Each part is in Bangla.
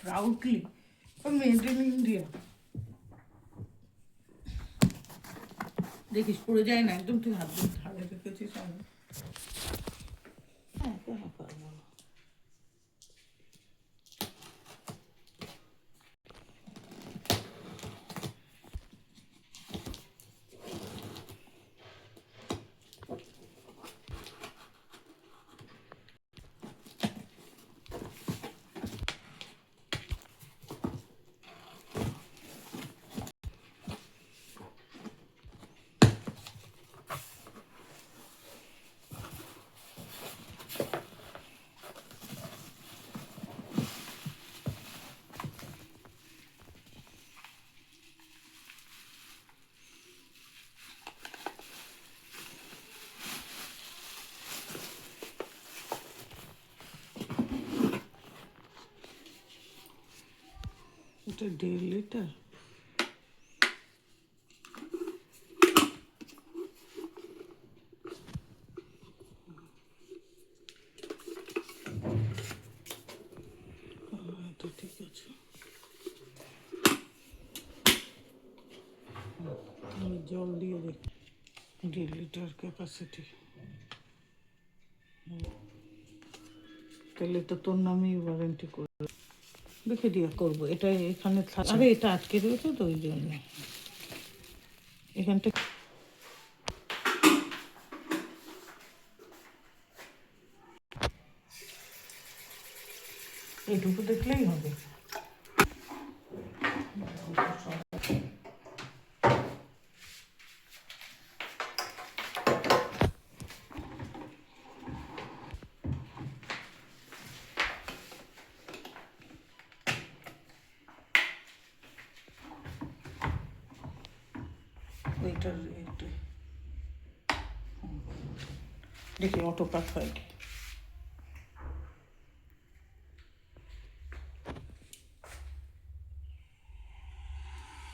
proudly. Made in India. দেখিস পড়ে যায় না একদম, তুই হাত দিয়ে ধারে রেখেছিস আমি। হ্যাঁ পারবো না। এটা 1.5 লিটার। এটা ঠিক আছে, আমি জল দিয়ে দেখি। 1.5 লিটার ক্যাপাসিটি। তাহলে তো তোর নামেই ওয়ারেন্টি করবে, দেখে দিয়ে করবো। এটা এখানে আরে এটা আটকে রয়েছে তো ওই জন্য এখান থেকে এইটুকু দেখলেই হবে। ওইটার একটু দেখি অটো কাট হয় কি।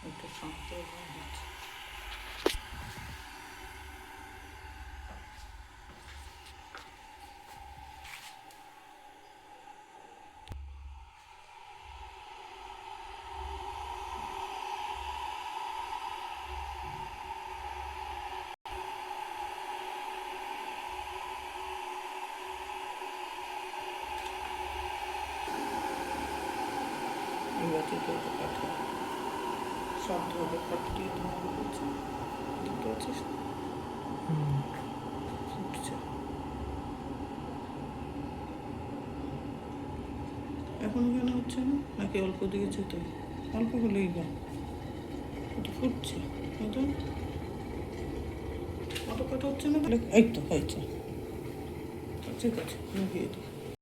এটা শান্ত হচ্ছে। এবার ঠিক আছে, কাটা শব্দ হবে, ফাটিয়ে ধোঁয়া হচ্ছে, দেখতে পাচ্ছিস? ফুটছে। এখন কেন হচ্ছে না, নাকি অল্প দিয়েছে? তো অল্প হলেই বা এটা ফুটছে। এটা অত কাটা হচ্ছে না, এই তো হয়েছে, ঠিক আছে, লাগিয়ে দিই।